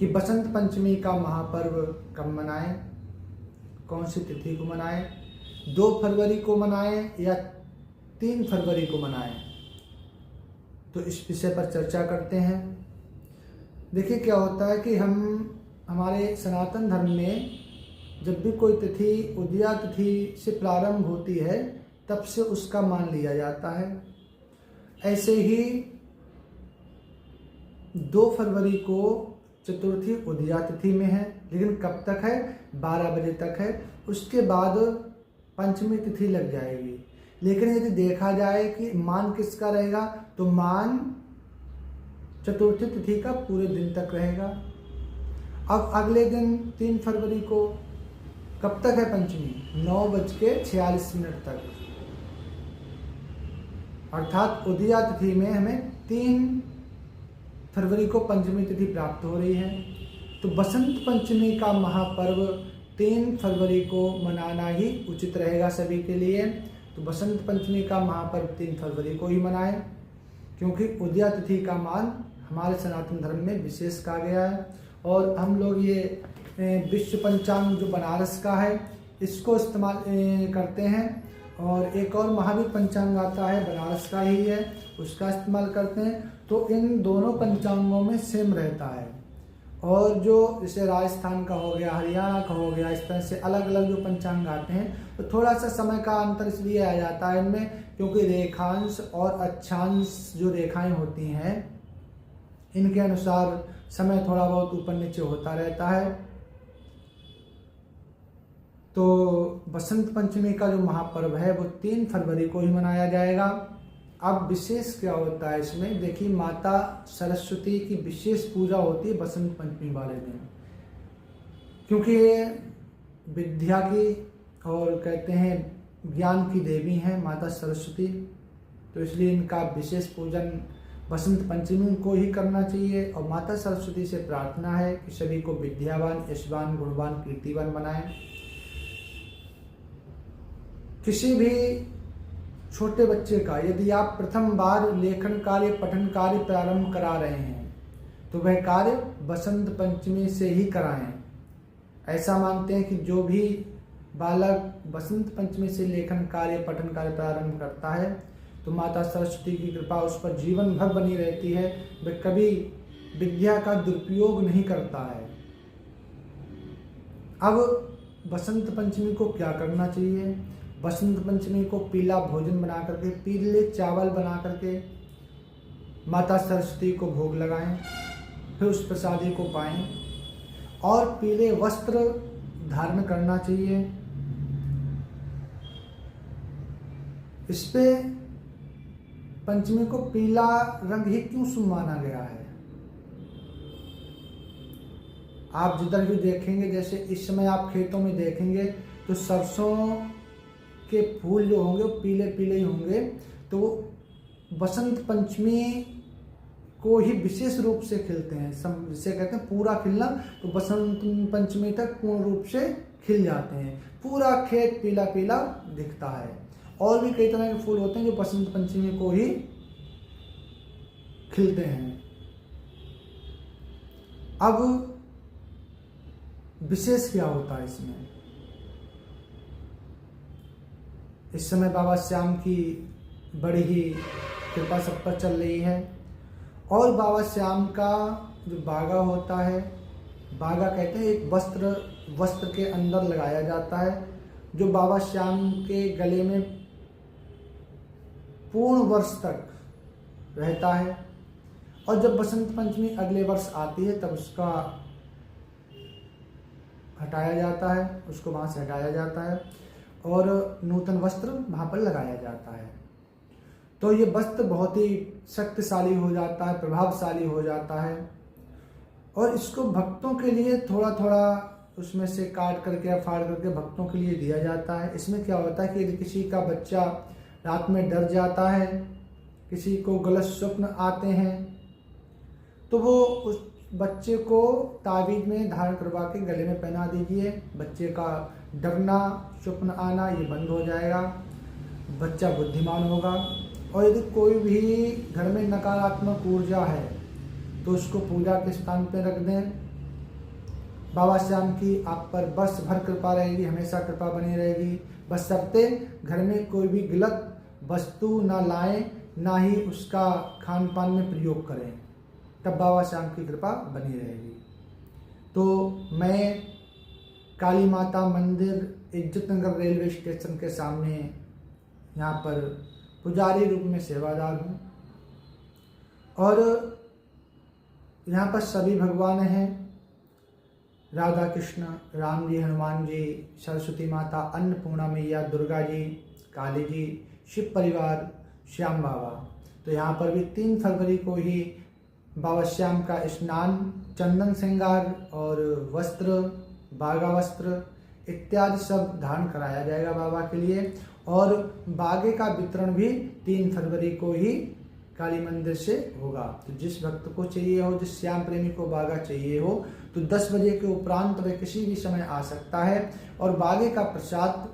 कि बसंत पंचमी का महापर्व कब मनाएं, कौन सी तिथि को मनाएं, 2 फरवरी को मनाएं या 3 फरवरी को मनाएं। तो इस विषय पर चर्चा करते हैं। देखिए क्या होता है कि हमारे सनातन धर्म में जब भी कोई तिथि उदया तिथि से प्रारंभ होती है तब से उसका मान लिया जाता है। ऐसे ही 2 फरवरी को चतुर्थी उदया तिथि में है, लेकिन कब तक है? 12 बजे तक है। उसके बाद पंचमी तिथि लग जाएगी। लेकिन यदि देखा जाए कि मान किसका रहेगा, तो मान चतुर्थी तिथि का पूरे दिन तक रहेगा। अब अगले दिन 3 फरवरी को कब तक है पंचमी? 9:46 तक। अर्थात उदया तिथि में हमें 3 फरवरी को पंचमी तिथि प्राप्त हो रही है। तो बसंत पंचमी का महापर्व 3 फरवरी को मनाना ही उचित रहेगा सभी के लिए। तो बसंत पंचमी का महापर्व 3 फरवरी को ही मनाएं, क्योंकि उदया तिथि का मान हमारे सनातन धर्म में विशेष कहा गया है। और हम लोग ये विश्व पंचांग जो बनारस का है इसको इस्तेमाल करते हैं, और एक और महावीर पंचांग आता है बनारस का ही है, उसका इस्तेमाल करते हैं। तो इन दोनों पंचांगों में सेम रहता है। और जो जैसे राजस्थान का हो गया, हरियाणा का हो गया, इस तरह से अलग अलग जो पंचांग आते हैं तो थोड़ा सा समय का अंतर इसलिए आ जाता है इनमें, क्योंकि रेखांश और अक्षांश जो रेखाएं होती हैं इनके अनुसार समय थोड़ा बहुत ऊपर नीचे होता रहता है। तो बसंत पंचमी का जो महापर्व है वो 3 फरवरी को ही मनाया जाएगा। अब विशेष क्या होता है इसमें? देखिए, माता सरस्वती की विशेष पूजा होती है बसंत पंचमी वाले दिन, क्योंकि ये विद्या की और कहते हैं ज्ञान की देवी हैं माता सरस्वती। तो इसलिए इनका विशेष पूजन बसंत पंचमी को ही करना चाहिए। और माता सरस्वती से प्रार्थना है कि सभी को विद्यावान, यशवान, गुणवान, कीर्तिवान बनाएं। किसी भी छोटे बच्चे का यदि आप प्रथम बार लेखन कार्य, पठन कार्य प्रारंभ करा रहे हैं तो वह कार्य बसंत पंचमी से ही कराएं। ऐसा मानते हैं कि जो भी बालक बसंत पंचमी से लेखन कार्य, पठन कार्य प्रारंभ करता है तो माता सरस्वती की कृपा उस पर जीवन भर बनी रहती है। वह कभी विद्या का दुरुपयोग नहीं करता है। अब बसंत पंचमी को क्या करना चाहिए? बसंत पंचमी को पीला भोजन बना करके, पीले चावल बना करके माता सरस्वती को भोग लगाएं, फिर उस प्रसादी को पाएं। और पीले वस्त्र धारण करना चाहिए। इस पे पंचमी को पीला रंग ही क्यों शुभ माना गया है? आप जिधर भी देखेंगे, जैसे इस समय आप खेतों में देखेंगे तो सरसों के फूल जो होंगे वो पीले पीले ही होंगे। तो बसंत पंचमी को ही विशेष रूप से खिलते हैं, जिसे कहते हैं पूरा खिलना। तो बसंत पंचमी तक पूर्ण रूप से खिल जाते हैं, पूरा खेत पीला पीला दिखता है। और भी कई तरह के फूल होते हैं जो बसंत पंचमी को ही खिलते हैं। अब विशेष क्या होता है इसमें? इस समय बाबा श्याम की बड़ी ही कृपा सब पर चल रही है। और बाबा श्याम का जो बागा होता है, बागा कहते हैं एक वस्त्र के अंदर लगाया जाता है, जो बाबा श्याम के गले में पूर्ण वर्ष तक रहता है। और जब बसंत पंचमी अगले वर्ष आती है तब उसका हटाया जाता है, उसको वहाँ से हटाया जाता है और नूतन वस्त्र वहाँ पर लगाया जाता है। तो ये वस्त्र बहुत ही शक्तिशाली हो जाता है, प्रभावशाली हो जाता है। और इसको भक्तों के लिए थोड़ा थोड़ा उसमें से काट करके या फाड़ करके भक्तों के लिए दिया जाता है। इसमें क्या होता है कि यदि किसी का बच्चा रात में डर जाता है, किसी को गलत स्वप्न आते हैं, तो वो उस बच्चे को ताबीज में धारण करवा के गले में पहना दीजिए। बच्चे का डरना, स्वप्न आना ये बंद हो जाएगा, बच्चा बुद्धिमान होगा। और यदि कोई भी घर में नकारात्मक ऊर्जा है तो उसको पूजा के स्थान पर रख दें, बाबा श्याम की आप पर बस भर कृपा रहेगी, हमेशा कृपा बनी रहेगी। बशर्ते घर में कोई भी गलत वस्तु ना लाएं, ना ही उसका खान पान में प्रयोग करें, तब बाबा श्याम की कृपा बनी रहेगी। तो मैं काली माता मंदिर इज्जतनगर रेलवे स्टेशन के सामने यहाँ पर पुजारी रूप में सेवादार हूँ और यहाँ पर सभी भगवान हैं, राधा कृष्ण, राम जी, हनुमान जी, सरस्वती माता, अन्नपूर्णा मैया, दुर्गा जी, काली जी, शिव परिवार, श्याम बाबा। तो यहाँ पर भी 3 फरवरी को ही बाबा श्याम का स्नान, चंदन श्रृंगार और वस्त्र, बागा वस्त्र इत्यादि सब धारण कराया जाएगा बाबा के लिए। और बागे का वितरण भी 3 फरवरी को ही काली मंदिर से होगा। तो जिस भक्त को चाहिए हो, जिस श्याम प्रेमी को बागा चाहिए हो, तो 10 बजे के उपरांत वह किसी भी समय आ सकता है। और बागे का प्रसाद